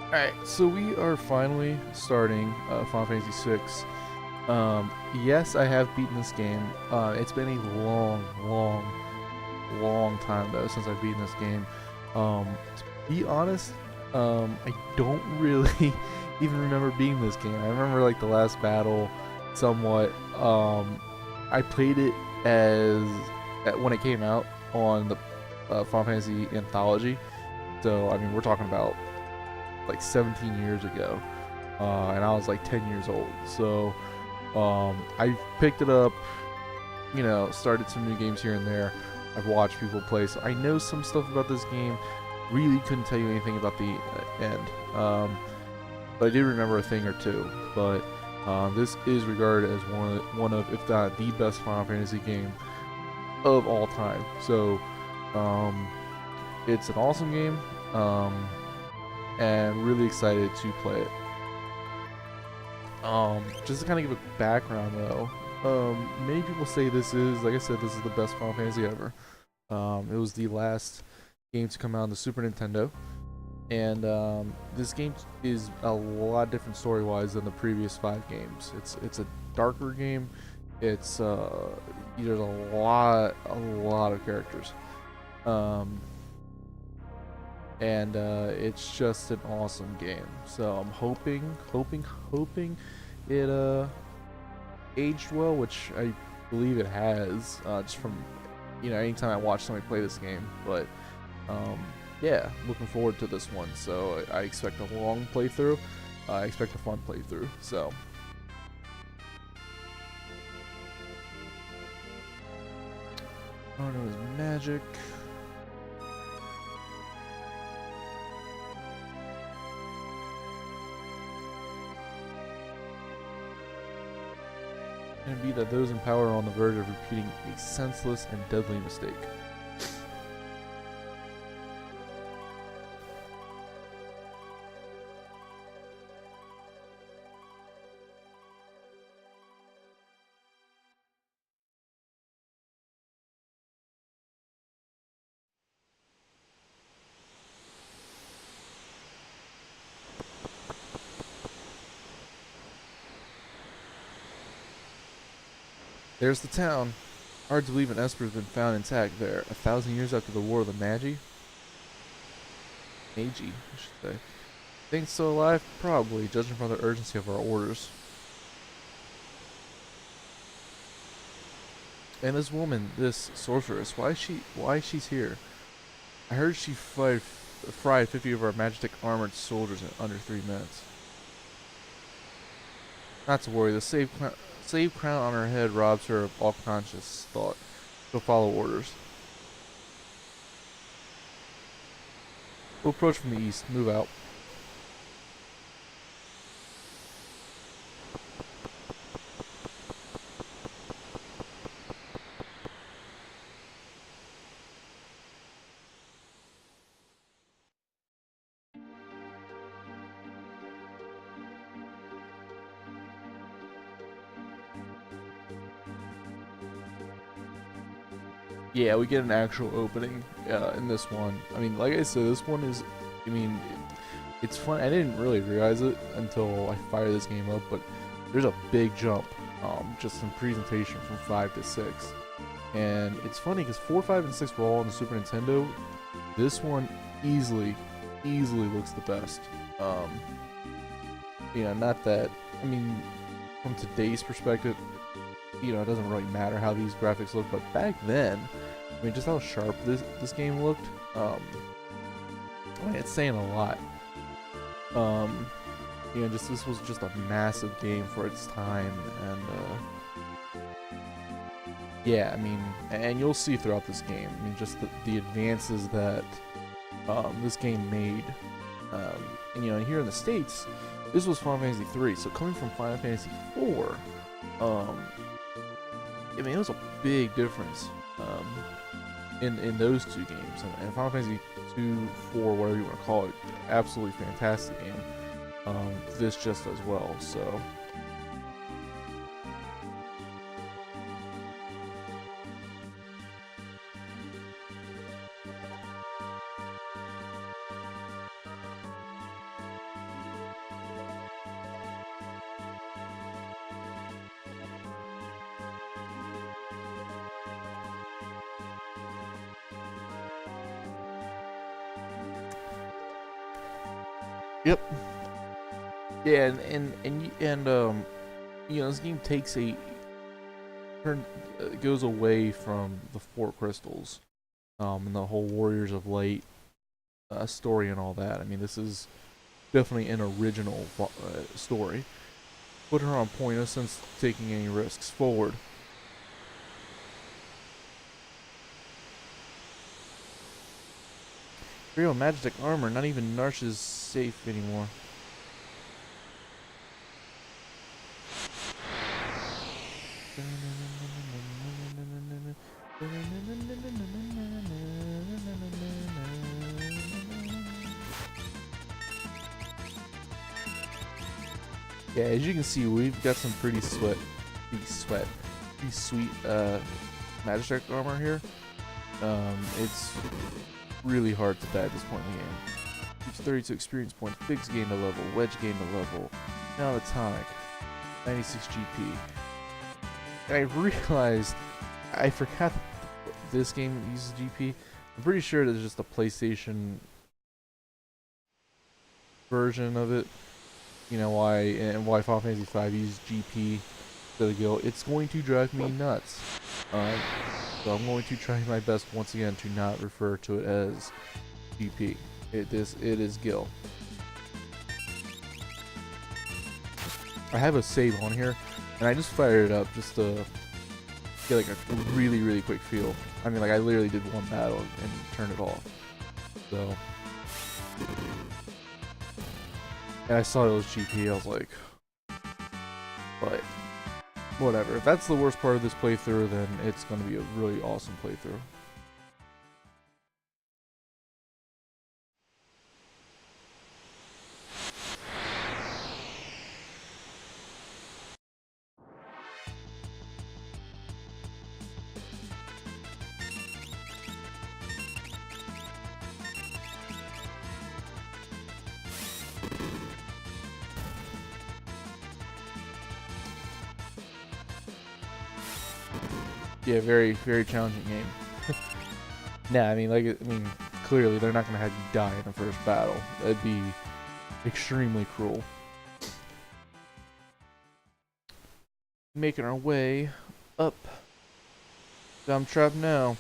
Alright, so we are finally starting Final Fantasy VI. Yes, I have beaten this game. It's been a long time though since I've beaten this game. To be honest, I don't really even remember beating this game. I remember like the last battle somewhat. I played it as when it came out on the Final Fantasy Anthology. So I mean, we're talking about like 17 years ago, and I was like 10 years old. So I picked it up, started some new games here and there. I've watched people play, so I know some stuff about this game. Really couldn't tell you anything about the end, but I did remember a thing or two. But this is regarded as one of, if not the best Final Fantasy game of all time. So um, it's an awesome game. And really excited to play it. Just to kind of give a background though, many people say this is, like I said, this is the best Final Fantasy ever. It was the last game to come out on the Super Nintendo, and this game is a lot different story-wise than the previous 5 games. It's a darker game. It's there's a lot of characters. Um, and it's just an awesome game. So I'm hoping it aged well, which I believe it has, just from anytime I watch somebody play this game. But um, yeah, looking forward to this one. So I expect a long playthrough. I expect a fun playthrough. So. Oh no, is magic. And be that those in power are on the verge of repeating a senseless and deadly mistake. There's the town. Hard to believe an Esper has been found intact there, 1,000 years after the War of the Magi. Magi, I should say. Think still alive? Probably, judging from the urgency of our orders. And this woman, this sorceress, why she's here? I heard she fried 50 of our Magitek armored soldiers in under 3 minutes. Not to worry, the save crown on her head robs her of all conscious thought. She'll follow orders. We'll approach from the east. Move out. Yeah, we get an actual opening in this one. I mean, like I said, this one is, I mean, it's fun. I didn't really realize it until I fired this game up, but there's a big jump, just in presentation from 5 to 6. And it's funny because 4, 5, and 6 were all on the Super Nintendo. This one easily looks the best. Not that, I mean, from today's perspective, it doesn't really matter how these graphics look, but back then, I mean, just how sharp this game looked. I mean, it's saying a lot. Just this was just a massive game for its time, and yeah, I mean, and you'll see throughout this game. I mean, just the advances that this game made. And here in the States, this was Final Fantasy 3, so coming from Final Fantasy 4, I mean, it was a big difference in those 2 games. And Final Fantasy 2, 4, whatever you want to call it, absolutely fantastic game. This just as well, so. Yep. Yeah, you know, this game takes goes away from the four crystals, and the whole Warriors of Light story and all that. I mean, this is definitely an original story. Put her on point since taking any risks forward. Real magic armor, not even Narshe's safe anymore. Yeah, as you can see, we've got some pretty sweet magic armor here. It's really hard to die at this point in the game. Keeps 32 experience points, Biggs gained a level, Wedge gained a level, now the tonic, 96 GP. And I realized I forgot that this game uses GP. I'm pretty sure there's just a PlayStation version of it. You know why Final Fantasy V uses GP to the guild. It's going to drive me nuts. So I'm going to try my best once again to not refer to it as GP. It is Gil. I have a save on here, and I just fired it up just to get like a really quick feel. I mean, like I literally did one battle and turned it off. So, and I saw it was GP. I was like, but whatever. If that's the worst part of this playthrough, then it's going to be a really awesome playthrough. Yeah, very challenging game. Nah, I mean, clearly they're not gonna have you die in the first battle. That'd be extremely cruel. Making our way up. I'm trapped now.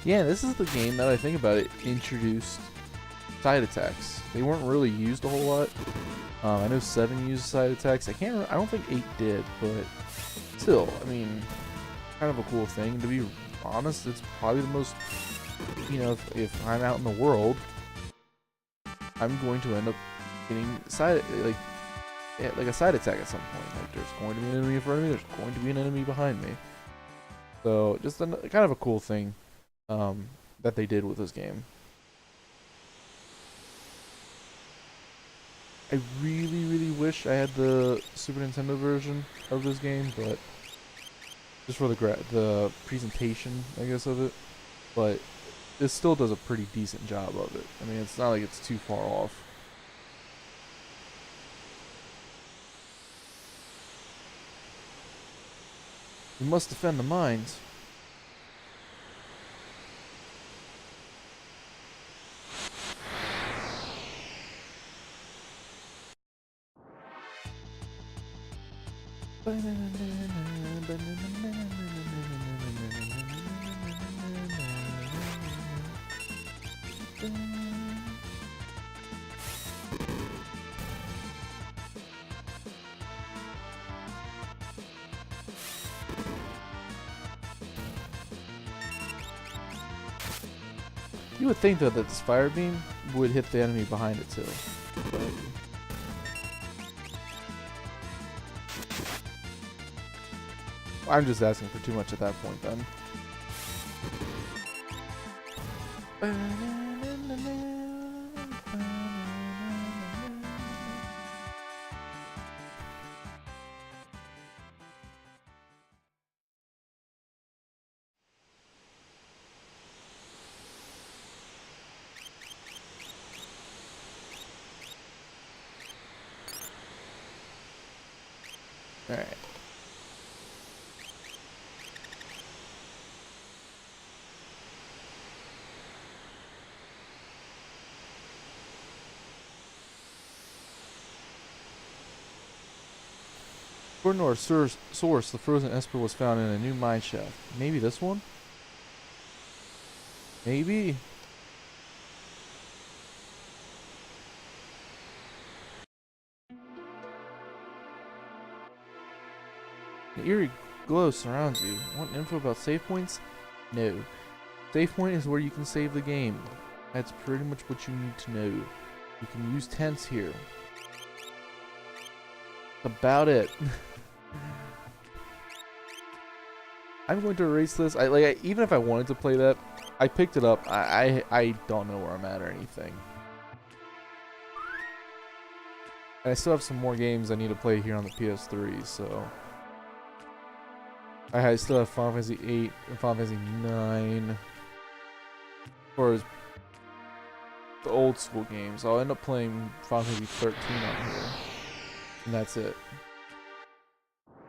Yeah, this is the game that I think about it introduced side attacks. They weren't really used a whole lot. I know 7 used side attacks. I don't think 8 did, but still, I mean, kind of a cool thing. To be honest, it's probably the most, you know, if I'm out in the world, I'm going to end up getting a side attack at some point. Like there's going to be an enemy in front of me. There's going to be an enemy behind me. So just kind of a cool thing that they did with this game. I really wish I had the Super Nintendo version of this game, but just for the presentation, I guess, of it. But this still does a pretty decent job of it. I mean, it's not like it's too far off. We must defend the mines. You would think though that this fire beam would hit the enemy behind it too. But I'm just asking for too much at that point then. Alright. According to our source, the frozen Esper was found in a new mine shaft. Maybe this one? Maybe? An eerie glow surrounds you. Want info about save points? No. Save point is where you can save the game. That's pretty much what you need to know. You can use tents here. That's about it. I'm going to erase this. Even if I wanted to play that, I picked it up. I don't know where I'm at or anything. And I still have some more games I need to play here on the PS3, so I still have Final Fantasy 8 and Final Fantasy 9. Or the old school games. I'll end up playing Final Fantasy 13 on here. And that's it.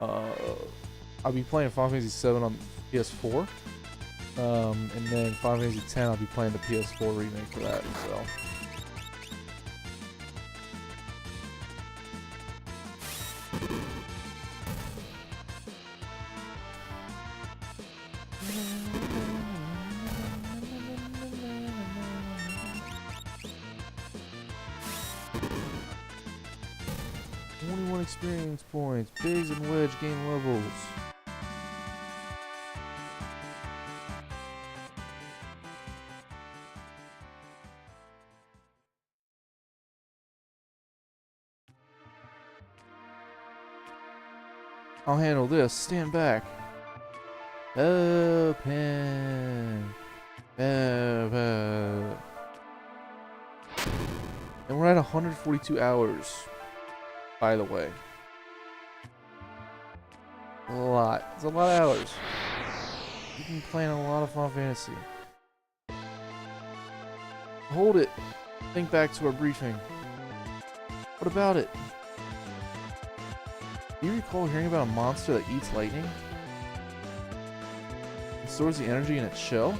I'll be playing Final Fantasy 7 on PS4. And then Final Fantasy 10 I'll be playing the PS4 remake for that, so. Only 1 experience points. Biggs and Wedge gain levels. I'll handle this. Stand back. Open. Open. And we're at 142 hours. By the way. A lot. It's a lot of hours. You've been playing a lot of Final Fantasy. Hold it. Think back to our briefing. What about it? Do you recall hearing about a monster that eats lightning? It stores the energy in its shell?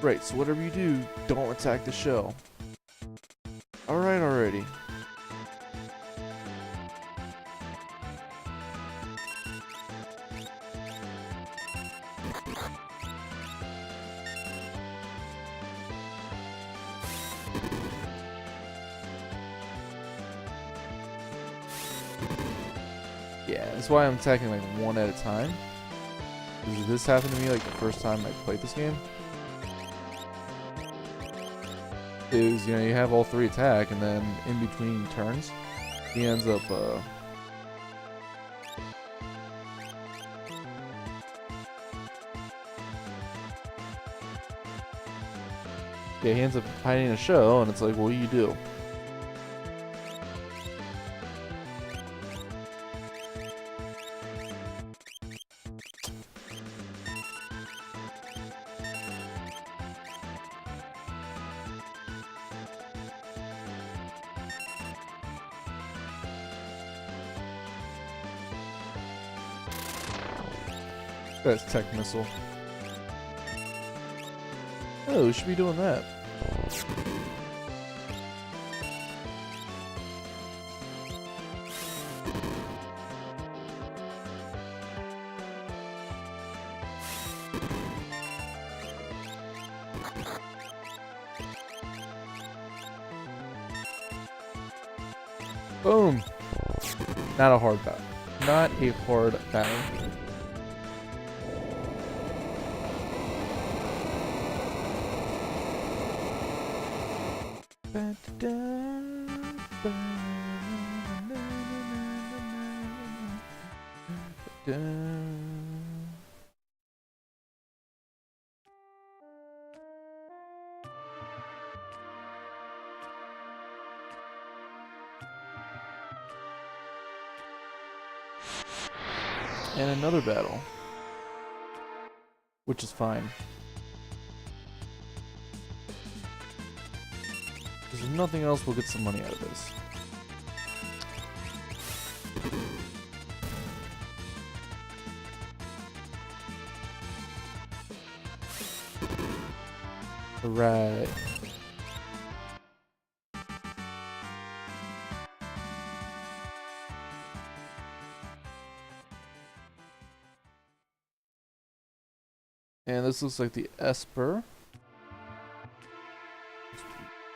Right, so whatever you do, don't attack the shell. Alright already. Yeah, that's why I'm attacking like one at a time. Because this happened to me like the first time I played this game. Is, you know, you have all 3 attack, and then in between turns, he ends up yeah, he ends up hiding in a shell, and it's like, what do you do? That's tech missile. Oh, we should be doing that. Boom! Not a hard battle. Not a hard battle. And another battle, which is fine. If there's nothing else, we'll get some money out of this. Right. And this looks like the Esper.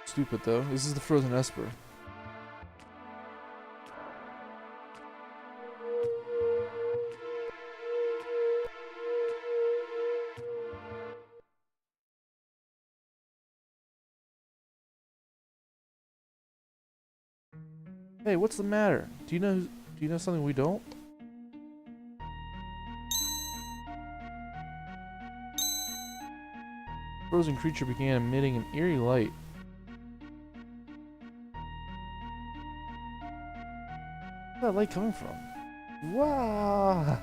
Stupid though. This is the frozen Esper. Hey, what's the matter? Do you know something we don't? The frozen creature began emitting an eerie light. Where's that light coming from? Wow!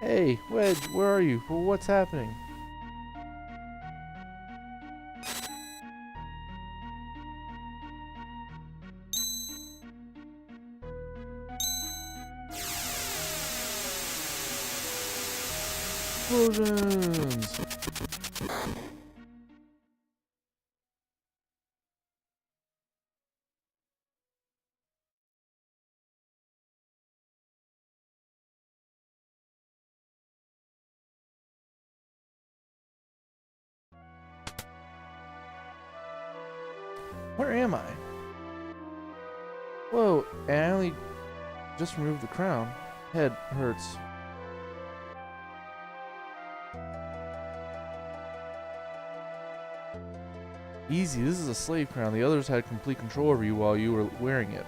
Hey, Wedge, where are you? Well, what's happening? Explosions! Where am I? Whoa, and I only just removed the crown. Head hurts. Easy, this is a slave crown. The others had complete control over you while you were wearing it.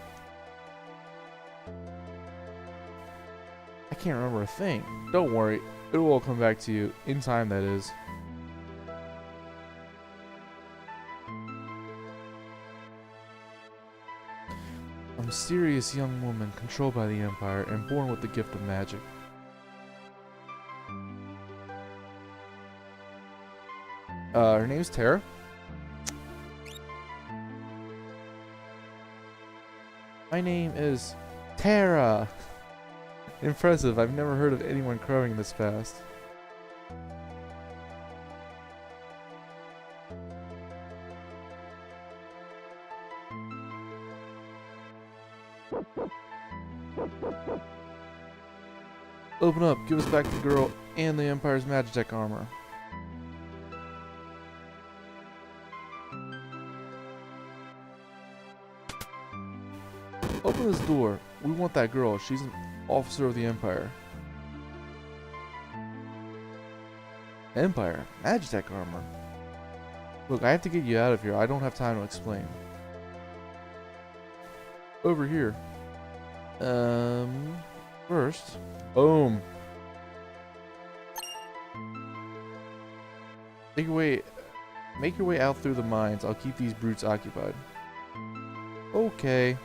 I can't remember a thing. Don't worry, it will all come back to you. In time, that is. A mysterious young woman controlled by the Empire and born with the gift of magic. Her name's Tara. My name is Tara. Impressive. I've never heard of anyone crowing this fast. Open up. Give us back the girl and the Empire's Magitech armor. Open this door. We want that girl. She's an officer of the Empire. Empire? Magitech armor? Look, I have to get you out of here. I don't have time to explain. Over here. First. Boom. Make your way out through the mines. I'll keep these brutes occupied. Okay.